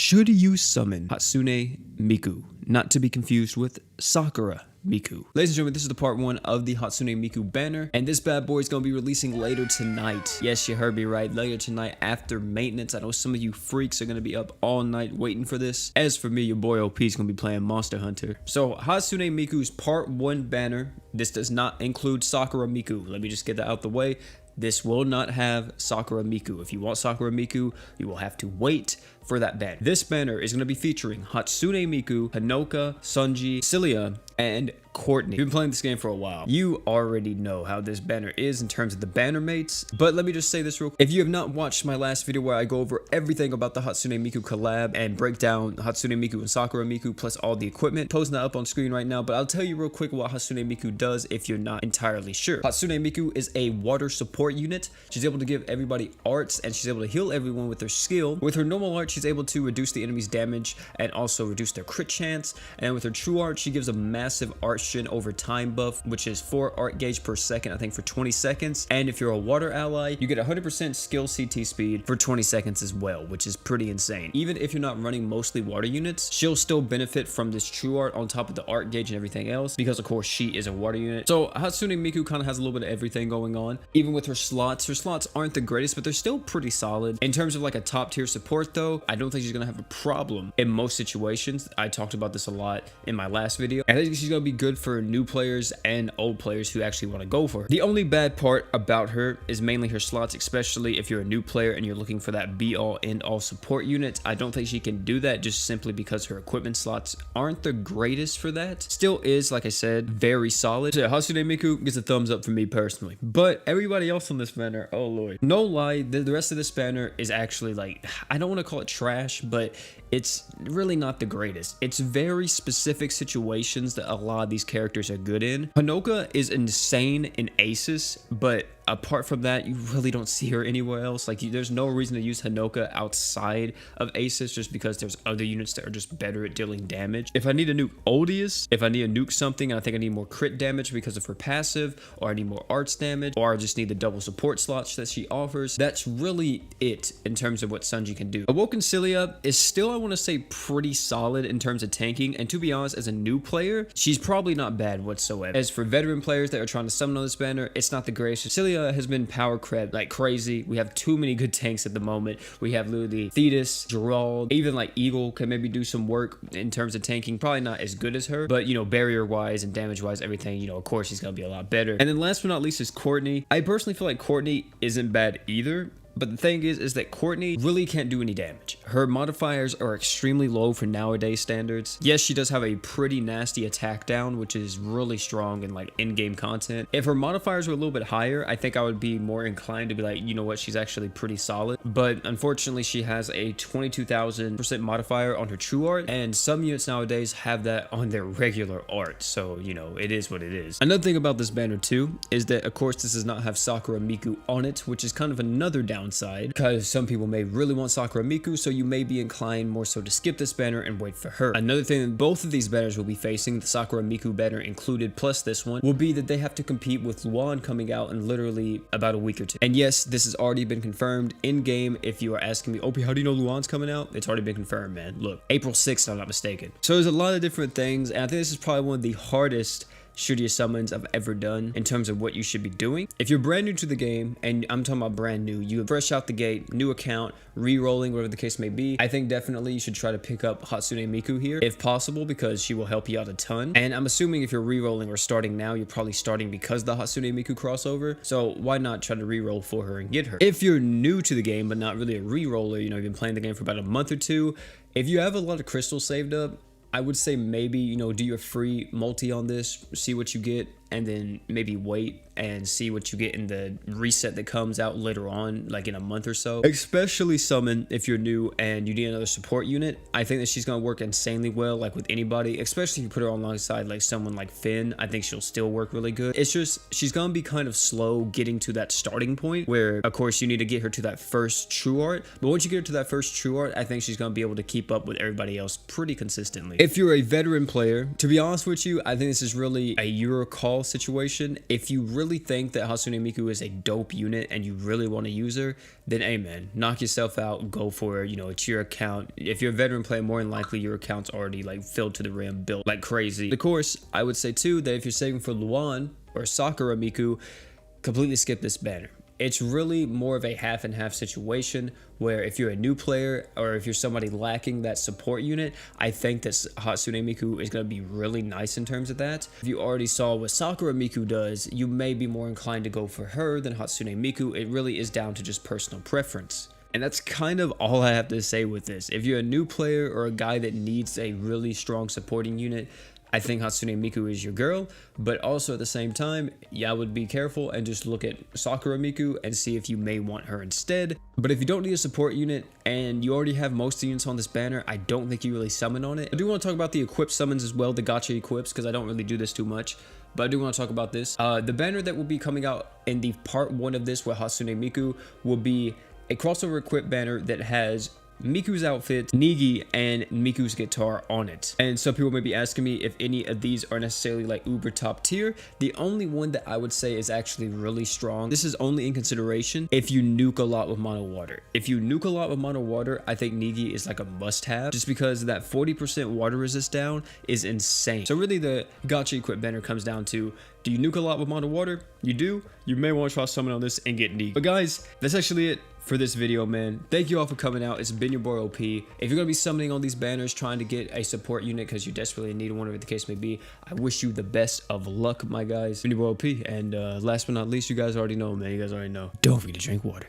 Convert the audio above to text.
Should you summon HATSUNE Miku? Not to be confused with Sakura Miku. Ladies and gentlemen, this is the part 1 of the HATSUNE Miku banner, and this bad boy is going to be releasing later tonight. Yes, you heard me right, later tonight after maintenance. I know some of you freaks are going to be up all night waiting for this. As for me, your boy OP is going to be playing Monster Hunter. So, HATSUNE Miku's part 1 banner, this does not include Sakura Miku. Let me just get that out the way. This will not have Sakura Miku. If you want Sakura Miku, you will have to wait for that banner. This banner is going to be featuring HATSUNE Miku, Hanoka, Sunji, Cilia, and Courtney. If you've been playing this game for a while, you already know how this banner is in terms of the banner mates, but let me just say this real quick. If you have not watched my last video where I go over everything about the HATSUNE Miku collab and break down HATSUNE Miku and Sakura Miku plus all the equipment, posting that up on screen right now, but I'll tell you real quick what HATSUNE Miku does if you're not entirely sure. HATSUNE Miku is a water support unit. She's able to give everybody arts and she's able to heal everyone with her skill. With her normal art, she's able to reduce the enemy's damage and also reduce their crit chance, and with her true art, she gives a massive art shin over time buff, which is 4 art gauge per second, I think for 20 seconds. And if you're a water ally, you get 100% skill CT speed for 20 seconds as well, which is pretty insane. Even if you're not running mostly water units, she'll still benefit from this true art on top of the art gauge and everything else, because of course she is a water unit. So HATSUNE Miku kind of has a little bit of everything going on. Even with her slots aren't the greatest, but they're still pretty solid. In terms of like a top tier support though, I don't think she's gonna have a problem in most situations. I talked about this a lot in my last video. I think she's gonna be good for new players and old players who actually want to go for her. The only bad part about her is mainly her slots, especially if you're a new player and you're looking for that be all end all support unit. I don't think she can do that just simply because her equipment slots aren't the greatest for that. Still is, like I said, very solid. So yeah, HATSUNE Miku gets a thumbs up for me personally, but everybody else on this banner, oh lord, no lie, the rest of this banner is actually like, I don't want to call it trash, but it's really not the greatest. It's very specific situations that a lot of these characters are good in. Hanoka is insane in Aces, but apart from that, you really don't see her anywhere else. Like, there's no reason to use Hanoka outside of Aces just because there's other units that are just better at dealing damage. If I need to nuke Odious, if I need to nuke something and I think I need more crit damage because of her passive, or I need more arts damage, or I just need the double support slots that she offers, that's really it in terms of what Sunji can do. Awoken Cilia is still, I want to say, pretty solid in terms of tanking, and to be honest, as a new player, she's probably not bad whatsoever. As for veteran players that are trying to summon on this banner, it's not the greatest. Cilia has been power crept like crazy. We have too many good tanks at the moment. We have literally Thetis, Gerald, even like Eagle can maybe do some work in terms of tanking. Probably not as good as her, but you know, barrier wise and damage wise, everything, you know, of course she's gonna be a lot better. And then last but not least is Courtney. I personally feel like Courtney isn't bad either. But the thing is that Courtney really can't do any damage. Her modifiers are extremely low for nowadays standards. Yes, she does have a pretty nasty attack down, which is really strong in like in-game content. If her modifiers were a little bit higher, I think I would be more inclined to be like, you know what, she's actually pretty solid. But unfortunately, she has a 22,000% modifier on her true art, and some units nowadays have that on their regular art. So, you know, it is what it is. Another thing about this banner too is that, of course, this does not have Sakura Miku on it, which is kind of another downside, because some people may really want Sakura Miku, so you may be inclined more so to skip this banner and wait for her. Another thing that both of these banners will be facing, the Sakura Miku banner included plus this one, will be that they have to compete with Luan coming out in literally about a week or two. And yes, this has already been confirmed in game. If you are asking me, OP, how do you know Luan's coming out? It's already been confirmed, man. Look, April 6th, if I'm not mistaken. So there's a lot of different things, and I think this is probably one of the hardest shooter summons I've ever done in terms of what you should be doing. If you're brand new to the game, and I'm talking about brand new, you fresh out the gate, new account, re-rolling, whatever the case may be, I think definitely you should try to pick up HATSUNE Miku here if possible, because she will help you out a ton. And I'm assuming if you're re-rolling or starting now, you're probably starting because of the HATSUNE Miku crossover, so why not try to re-roll for her and get her? If you're new to the game but not really a re-roller, you know, you've been playing the game for about a month or two, if you have a lot of crystals saved up, I would say maybe, you know, do your free multi on this, see what you get, and then maybe wait and see what you get in the reset that comes out later on, like in a month or so. Especially summon if you're new and you need another support unit. I think that she's gonna work insanely well, like with anybody, especially if you put her alongside like someone like Finn. I think she'll still work really good. It's just, she's gonna be kind of slow getting to that starting point where, of course, you need to get her to that first true art. But once you get her to that first true art, I think she's gonna be able to keep up with everybody else pretty consistently. If you're a veteran player, to be honest with you, I think this is really a Euro call situation, if you really think that HATSUNE MIKU is a dope unit and you really want to use her, then hey man, knock yourself out, go for her. You know, it's your account. If you're a veteran player, more than likely your account's already like filled to the rim, built like crazy. Of course, I would say too that if you're saving for Luan or Sakura Miku, completely skip this banner. It's really more of a half and half situation where if you're a new player or if you're somebody lacking that support unit, I think that HATSUNE MIKU is going to be really nice in terms of that. If you already saw what Sakura Miku does, you may be more inclined to go for her than HATSUNE MIKU. It really is down to just personal preference. And that's kind of all I have to say with this. If you're a new player or a guy that needs a really strong supporting unit, I think HATSUNE MIKU is your girl, but also at the same time, yeah, I would be careful and just look at Sakura Miku and see if you may want her instead. But if you don't need a support unit and you already have most units on this banner, I don't think you really summon on it. I do want to talk about the equip summons as well, the gacha equips, because I don't really do this too much. But I do want to talk about this. The banner that will be coming out in the part 1 of this with HATSUNE MIKU will be a crossover equip banner that has Miku's outfit, Nigi, and Miku's guitar on it. And some people may be asking me if any of these are necessarily like uber top tier. The only one that I would say is actually really strong, this is only in consideration if you nuke a lot with mono water. If you nuke a lot with mono water, I think Nigi is like a must have, just because that 40% water resist down is insane. So really the gacha equip banner comes down to, do you nuke a lot with mono water? You do? You may want to try summon on this and get Nigi. But guys, that's actually it for this video, man. Thank you all for coming out. It's been your boy OP. If you're gonna be summoning on these banners, trying to get a support unit because you desperately need one, whatever the case may be, I wish you the best of luck, my guys. Been your boy OP, and last but not least, you guys already know, man. You guys already know. Don't forget to drink water.